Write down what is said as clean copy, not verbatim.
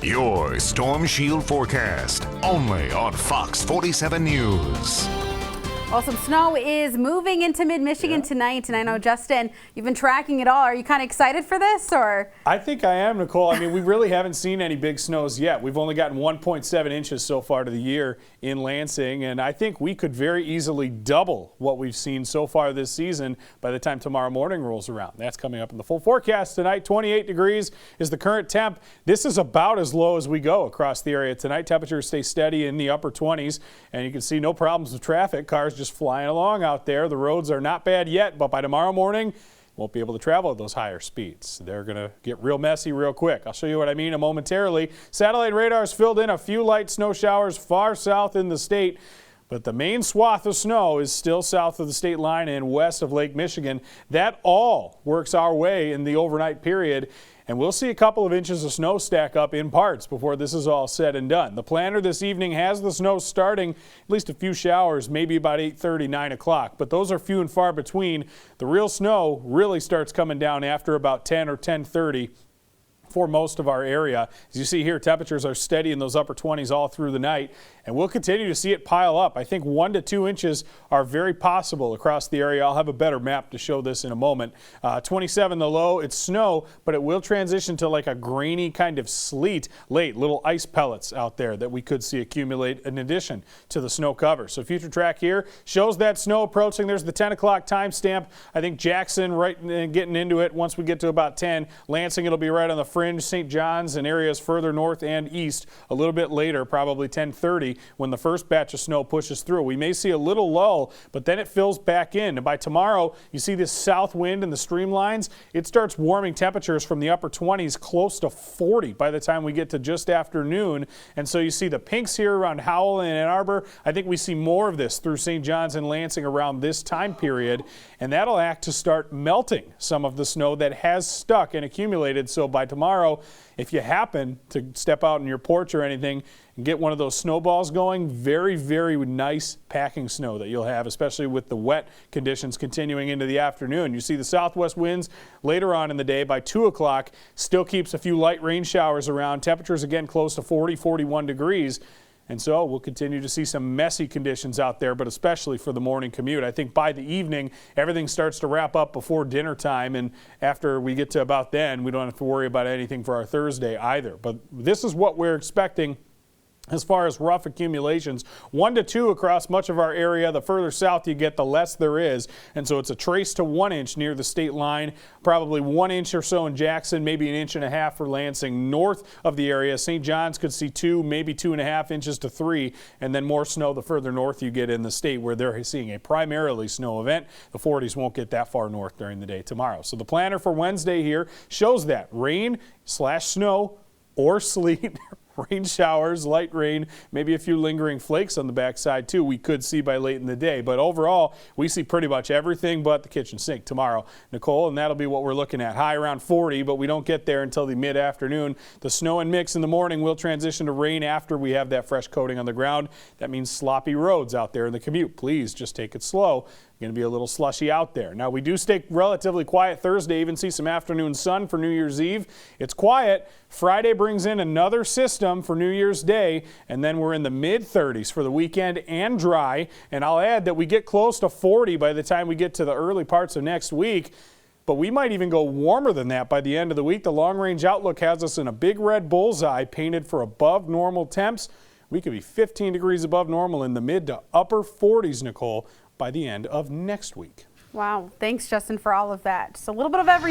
Your Storm Shield forecast, only on Fox 47 News. Well, some snow is moving into mid-Michigan tonight, and I know, Justin, you've been tracking it all. Are you kind of excited for this, or? I think I am, Nicole. I mean, we really haven't seen any big snows yet. We've only gotten 1.7 inches so far to the year in Lansing, and I think we could very easily double what we've seen so far this season by the time tomorrow morning rolls around. That's coming up in the full forecast tonight. 28 degrees is the current temp. This is about as low as we go across the area tonight. Temperatures stay steady in the upper 20s, and you can see no problems with traffic. Cars just flying along out there. The roads are not bad yet, but by tomorrow morning, won't be able to travel at those higher speeds. They're going to get real messy real quick. I'll show you what I mean momentarily. Satellite radars filled in a few light snow showers far south in the state, but the main swath of snow is still south of the state line and west of Lake Michigan. That all works our way in the overnight period, and we'll see a couple of inches of snow stack up in parts before this is all said and done. The planner this evening has the snow starting, at least a few showers, maybe about 8:30, 9 o'clock, but those are few and far between. The real snow really starts coming down after about 10 or 10:30. For most of our area. As you see here, temperatures are steady in those upper 20s all through the night, and we'll continue to see it pile up. I think 1 to 2 inches are very possible across the area. I'll have a better map to show this in a moment. 27 the low. It's snow, but it will transition to like a grainy kind of sleet late, little ice pellets out there that we could see accumulate in addition to the snow cover. So future track here shows that snow approaching. There's the 10 o'clock timestamp. I think Jackson right getting into it once we get to about 10. Lansing, it'll be right on the fringe. St. John's and areas further north and east a little bit later, probably 10:30 when the first batch of snow pushes through. We may see a little lull, but then it fills back in. And by tomorrow, you see this south wind and the streamlines. It starts warming temperatures from the upper 20s close to 40 by the time we get to just after noon. And so you see the pinks here around Howell and Ann Arbor. I think we see more of this through St. John's and Lansing around this time period, and that'll act to start melting some of the snow that has stuck and accumulated. So by tomorrow, if you happen to step out on your porch or anything and get one of those snowballs going, very, very nice packing snow that you'll have, especially with the wet conditions continuing into the afternoon. You see the southwest winds later on in the day by 2 o'clock, still keeps a few light rain showers around. Temperatures again close to 40, 41 degrees. And so we'll continue to see some messy conditions out there, but especially for the morning commute. I think by the evening, everything starts to wrap up before dinner time. And after we get to about then, we don't have to worry about anything for our Thursday either. But this is what we're expecting as far as rough accumulations. 1 to 2 across much of our area. The further south you get, the less there is. And so it's a trace to 1 inch near the state line, probably 1 inch or so in Jackson, maybe 1.5 inches for Lansing. North of the area, St. John's could see 2, maybe 2.5 inches to 3, and then more snow the further north you get in the state where they're seeing a primarily snow event. The 40s won't get that far north during the day tomorrow. So the planner for Wednesday here shows that rain/snow or sleet. Rain showers, light rain, maybe a few lingering flakes on the backside too we could see by late in the day. But overall, we see pretty much everything but the kitchen sink tomorrow, Nicole, and that'll be what we're looking at. High around 40, but we don't get there until the mid-afternoon. The snow and mix in the morning will transition to rain after we have that fresh coating on the ground. That means sloppy roads out there in the commute. Please just take it slow. Going to be a little slushy out there. Now, we do stay relatively quiet Thursday, even see some afternoon sun for New Year's Eve. It's quiet. Friday brings in another system for New Year's Day, and then we're in the mid-30s for the weekend and dry. And I'll add that we get close to 40 by the time we get to the early parts of next week. But we might even go warmer than that by the end of the week. The long-range outlook has us in a big red bullseye painted for above normal temps. We could be 15 degrees above normal in the mid to upper 40s, Nicole, by the end of next week. Wow. Thanks, Justin, for all of that. Just a little bit of everything.